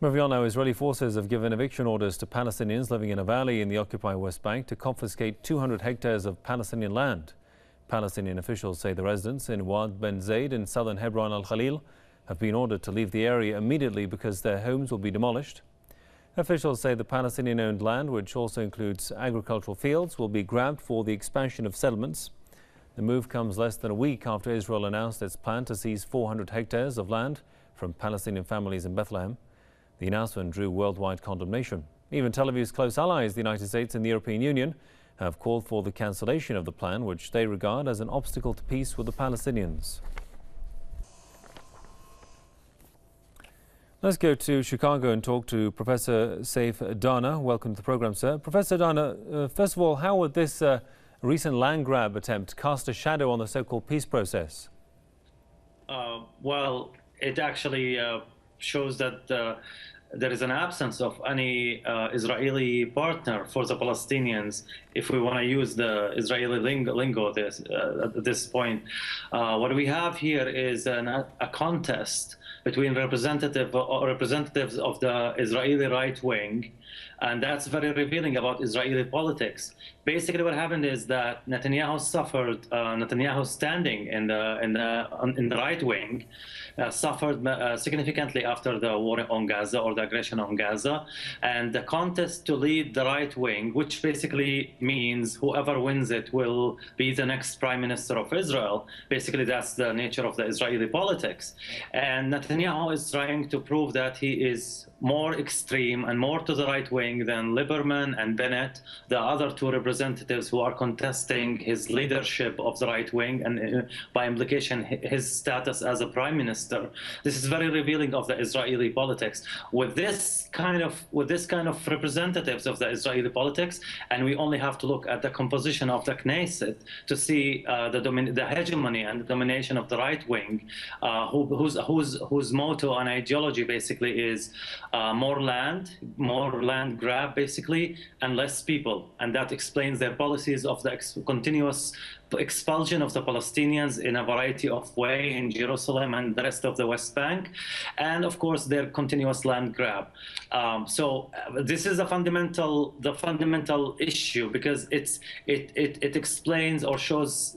Moving on now, Israeli forces have given eviction orders to Palestinians living in a valley in the occupied West Bank to confiscate 200 hectares of Palestinian land. Palestinian officials say the residents in Wad Ben Zeid in southern Hebron, al-Khalil, have been ordered to leave the area immediately because their homes will be demolished. Officials say the Palestinian-owned land, which also includes agricultural fields, will be grabbed for the expansion of settlements. The move comes less than a week after Israel announced its plan to seize 400 hectares of land from Palestinian families in Bethlehem. The announcement drew worldwide condemnation. Even Tel Aviv's close allies, the United States and the European Union, have called for the cancellation of the plan, which they regard as an obstacle to peace with the Palestinians. Let's go to Chicago and talk to Professor Saif Dana. Welcome to the program, sir. Professor Dana, first of all, how would this recent land grab attempt cast a shadow on the so-called peace process? Well, it actually shows that there is an absence of any Israeli partner for the Palestinians, if we want to use the Israeli lingo at this point. What we have here is a contest between representatives of the Israeli right wing, and that's very revealing about Israeli politics. Basically, what happened is that Netanyahu suffered. Netanyahu standing in the right wing suffered significantly after the war on Gaza, or the aggression on Gaza, and the contest to lead the right wing, which basically means whoever wins it will be the next prime minister of Israel. Basically, that's the nature of the Israeli politics, and Netanyahu is trying to prove that he is more extreme and more to the right wing than Lieberman and Bennett, the other two representatives who are contesting his leadership of the right wing and by implication his status as a prime minister. This is very revealing of the Israeli politics. With this kind of representatives of the Israeli politics, and we only have to look at the composition of the Knesset to see the hegemony and the domination of the right wing, whose motto and ideology basically is more land grab basically, and less people. And that explains their policies of the continuous expulsion of the Palestinians in a variety of ways in Jerusalem and the rest of the West Bank, and of course their continuous land grab. So this is the fundamental issue, because it explains or shows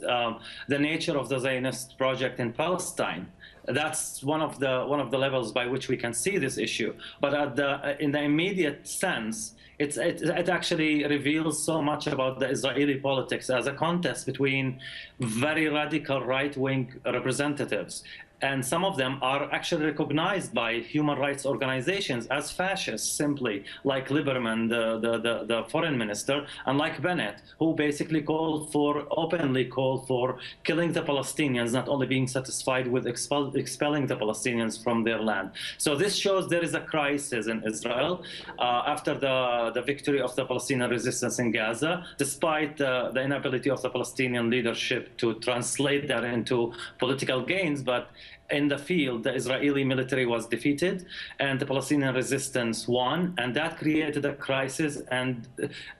the nature of the Zionist project in Palestine. That's one of the levels by which we can see this issue. But in the immediate sense, it actually reveals so much about the Israeli politics as a contest between very radical right-wing representatives. And some of them are actually recognized by human rights organizations as fascists, simply, like Lieberman, the foreign minister, and like Bennett, who basically openly called for killing the Palestinians, not only being satisfied with expelling the Palestinians from their land. So this shows there is a crisis in Israel after the victory of the Palestinian resistance in Gaza, despite the inability of the Palestinian leadership to translate that into political gains. But in the field, the Israeli military was defeated and the Palestinian resistance won, and that created a crisis, and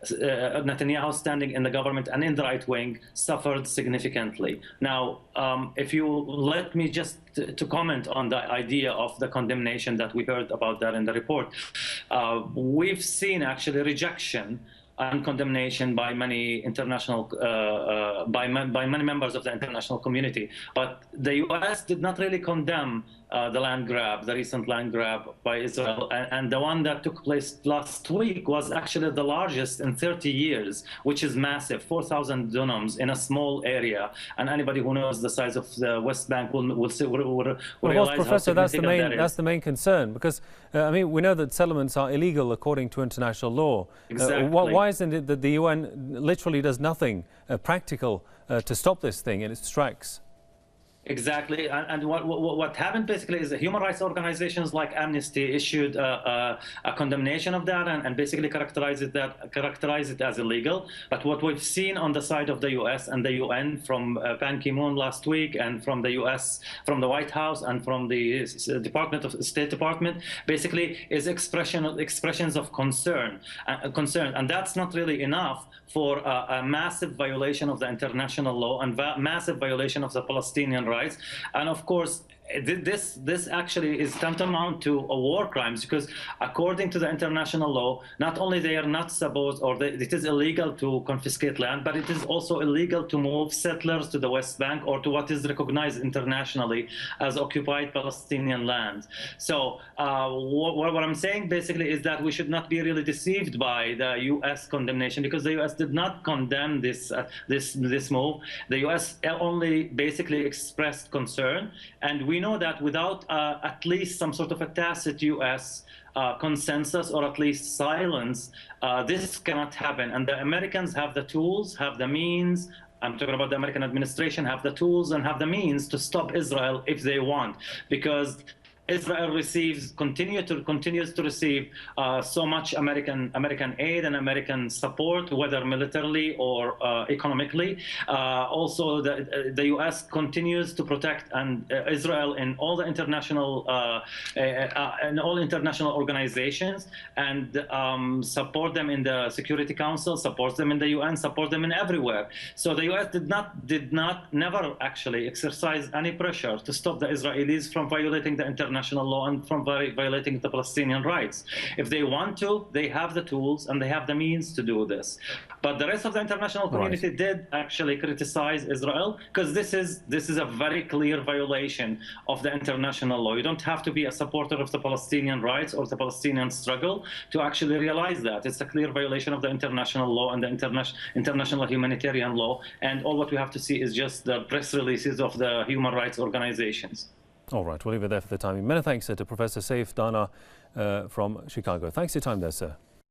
Netanyahu, standing in the government and in the right wing, suffered significantly. Now, if you let me just to comment on the idea of the condemnation that we heard about that in the report, we've seen actually rejection and condemnation by many international, by many members of the international community. But the U.S. did not really condemn the land grab, the recent land grab by Israel, and the one that took place last week was actually the largest in 30 years, which is massive, 4,000 dunams in a small area. And anybody who knows the size of the West Bank will realize, Professor, how significant that's the main concern, because I mean, we know that settlements are illegal according to international law. Exactly. Why isn't it that the UN literally does nothing practical to stop this thing in its tracks? Exactly, and what happened basically is the human rights organizations like Amnesty issued a condemnation of that and basically characterized it as illegal. But what we've seen on the side of the U.S. and the UN, from Ban Ki-moon last week, and from the U.S., from the White House, and from the State Department, basically is expressions of concern, and that's not really enough for a massive violation of the international law and massive violation of the Palestinian rights. And of course, this actually is tantamount to a war crimes, because according to the international law, not only they are not supposed, or it is illegal to confiscate land, but it is also illegal to move settlers to the West Bank or to what is recognized internationally as occupied Palestinian land. So what I'm saying basically is that we should not be really deceived by the U.S. condemnation, because the U.S. did not condemn this move. The U.S. only basically expressed concern, and we know that without at least some sort of a tacit U.S. Consensus, or at least silence, this cannot happen. And the Americans have the tools, have the means. I'm talking about the American administration, have the tools and have the means to stop Israel if they want, because Israel continues to receive so much American aid and American support, whether militarily or economically. Also, the U.S. continues to protect Israel in all the international organizations, and support them in the Security Council, supports them in the UN, support them in everywhere. So the U.S. never actually exercise any pressure to stop the Israelis from violating the international law and from violating the Palestinian rights. If they want to, they have the tools and they have the means to do this. But the rest of the international community did actually criticize Israel, because this is a very clear violation of the international law. You don't have to be a supporter of the Palestinian rights or the Palestinian struggle to actually realize that. It's a clear violation of the international law and the international humanitarian law. And all what we have to see is just the press releases of the human rights organizations. All right, we'll leave it there for the time. Many thanks to Professor Saif Dana from Chicago. Thanks for your time there, sir.